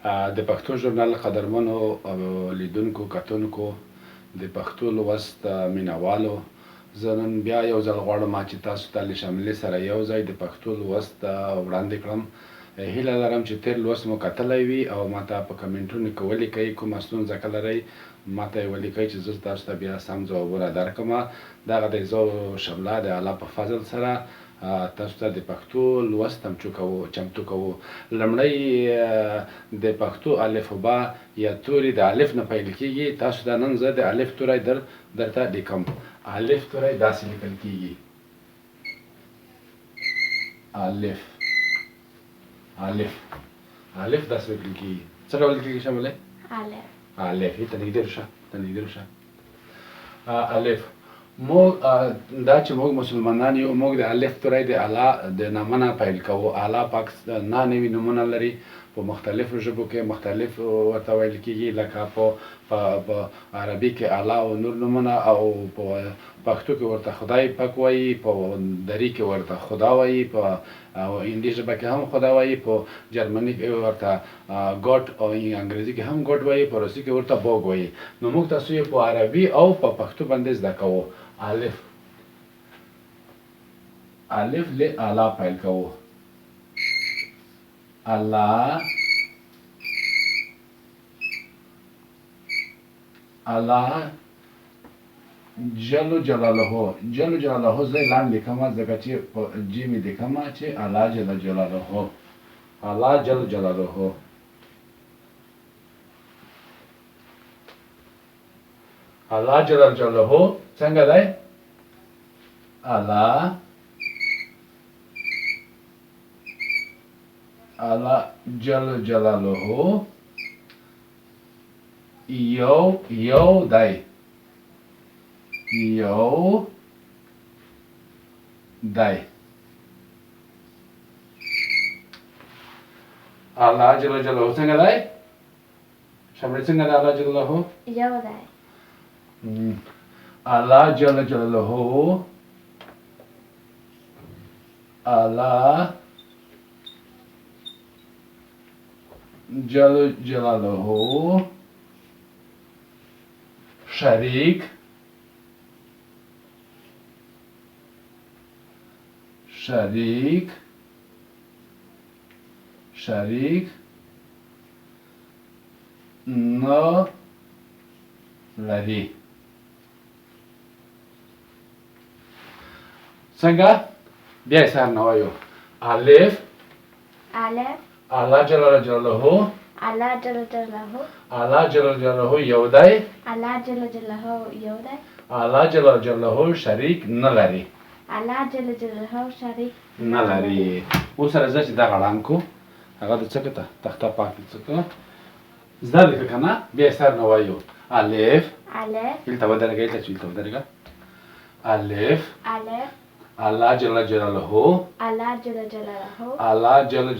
د پښتو ژورنال قدرمنو لیدونکو کتونکو د پښتو لوست مینوالو زه نن بیا یو ځل غواړم چې تاسو ته له شاملې سره یو ځای د پښتو لوست وړاندې کړم. هیله لرم چې تیر لوست مو کتلی وي او ماته په کمنټونو کې ولیکئ کومه ستونزه که لرئ ماته یې ولیکئ چې زه تاسو ته بیا سم ځوابونه درکړم. دغه دی زه شمله د الله په فضل سره تاسو ته د پښتو لوست چمتو کوو. لومړی د پښتو الفبا یا توري د الف نه پیل کیږي. تاسو ته نن زه د الف توری درته لیکم. الف توری داسې لیکل کیږي. الف داسې لیکل کیږي. څه ډول لیکل کیږي شامله؟ الف ته نږدې شه. الف موږ دا چې موږ مسلمانان یو موږ د الف توری د الله د نامه نه پیل کوو. الله پاک نوي نومونه لري په مختلفو ژبو کې مختلف ورته ویل کیږي لکه په عربي کې الله او نور نومونه او په پښتو کې ورته خدای پاک وایي په دري کې ورته خدا وایي په هندي ژبه کې هم خدا وایي په جرمني کې ورته ګاډ او انګریزي کې هم ګاډ وایي په روسي کې ورته باګ وایي. نو موږ تاسو یې په عربي او په پښتو باندې زده کوو. الف له الا پیل کوو. الله جل جلاله زه لاندې لیکم ځکه چې په جی مې لیکم چې الله جل جلاله الله جل جلاله څنګه دی؟ الله جل جلاله یو دی. الله جل جلاله څنګه دی؟ شامل څنګه دی الله جل جلاله؟ یو دی. الله جل جلاله جل جلاله شریک نه لري. څنګه؟ بیا یې سره نه وایو. الف الله جل جلاله یو دی. الله جل جلاله شریک نه لري. اوس راځه چې دا غړان کو هغه د څه کته تخته پاکه څه زده لیکه کنه. بیا یې سره نه وایو. الف دلته ودرېږه الف الله جل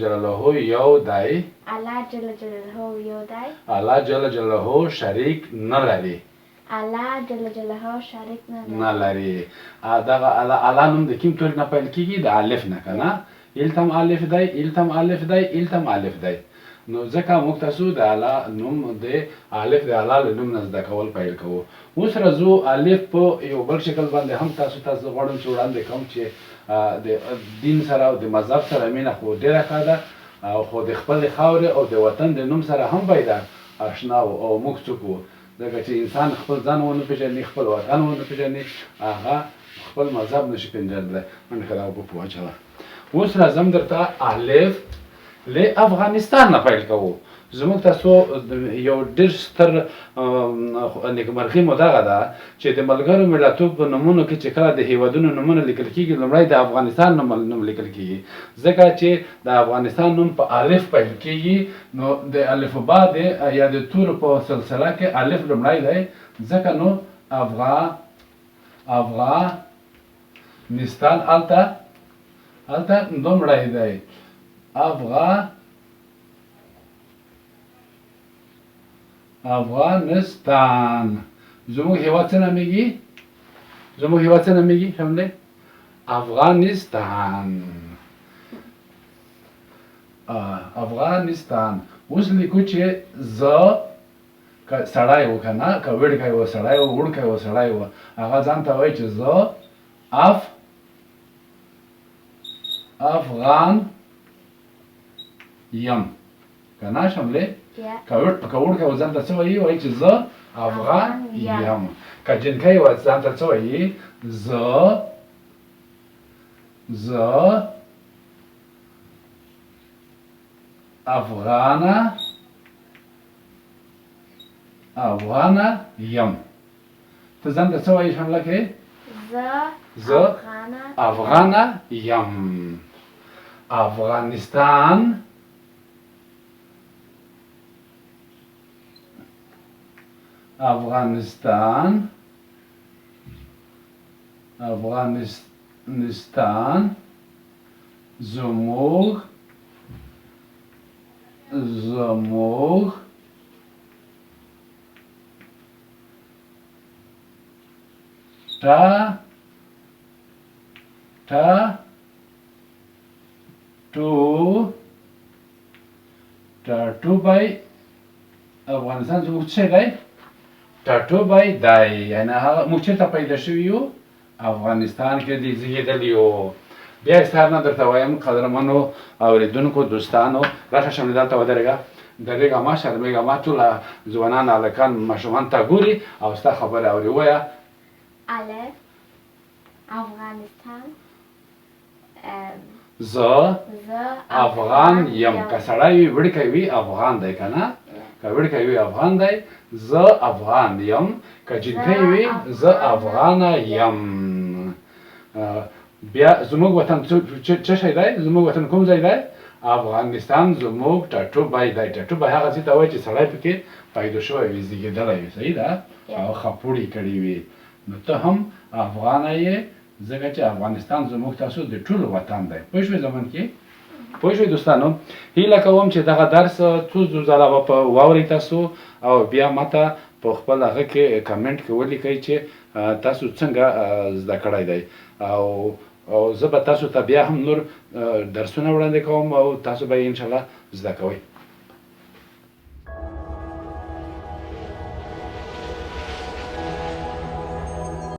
جلاله یو دی. الله جل جلاله شریک نه لري. دغه الله نوم د کوم توري نه پیل کیږي؟ د الف نه کنه. التم الف دی. نو ځکه موږ تاسو د الله نوم د الف د الله له نوم نه زده کول پیل کوو. اوس راځو الف په یو بل شکل باندې هم تاسو غواړم چې وړاندې کوم چې د دین سره او د مذهب سره مینه خو ډېره ښه ده خو د خپل خاورې او د وطن د نوم سره هم باید اشنا او موږ څوک وو. ځکه چې انسان خپل ځان ونه پېژني خپل وطن ونه پېژني هغه خپل مذهب نشي پېژندلی. منډه که دا اوبه په واچوه. اوس راځم درته الف له افغانستان نه پیل کوو. زموږ تاسو یو ډېر ستر نیکمرغي مو دغه ده چې د ملګرو ملتونو په نومونو کې چې کله د هیوادونو نومونه لیکل کېږي لومړی د افغانستان نوم لیکل کېږي. ځکه چې د افغانستان نوم په الف پیل کېږي نو د الفبا یا د تورو په سلسله کې الف لومړی دی. ځکه نو افغانستان هلته لومړی دی. افغانستان زموږ هیواد څه نومیږي؟ شاملې افغانستان. اوس لیکو چې زه که سړی و که نه که وړکی و سړی و وړکی و سړی و هغه ځان ته وایي چې زه افغان یم که نه شملې که وړکی و ځان ته څه وایي وایي چې زه افغان یم که جنکی و ځان ته څه وایي زه افغانه یم ته ځان ته څه وایي شمله کې زه افغانه یم افغانستان زموږ ټاټوبی افغانستان زموږ څه دی ټاټوبی دی یعنې هغه موږ چېرته پیدا شوي یو افغانستان کې دې زیږېدلي یو بیا اظهار نه درته وایم قدرمنو اورېدونکو دوستانو راشه شملې دلته ودرېږه درېږه مه شرمېږه مه ټول ځوانان هلکان ماشومان ته ګوري او ستا خبرې اوري ووایه الف افغانستان زه افغان یم که سړی وي وړکی وي افغان دی که نه که وړکی وي افغان دی زه افغان یم که جنکی وي زه افغانه یم بیا زموږ وطن څه شی دی زموږ وطن کوم ځای دی افغانستان زموږ ټاټوبی دی ټاټوبی هغه ځای ته وایي چې سړی پکې پیدا شوی وي زیږېدلی وي صحیح ده او خپوړې کړي وي نو ته هم افغانه یې ځکه چې افغانستان زموږ تاسو د ټولو وطن دی پوه شوې زمون کې پوه شوې دوستانو هیله کوم چې دغه درس څو ځله به په واورئ تاسو او بیا ماته په خپل هغه کې کمنټ کې ولیکئ چې تاسو څنګه زده کړی دی او زه به تاسو ته بیا هم نور درسونه وړاندې کوم او تاسو به یې انشاءالله زده کوئ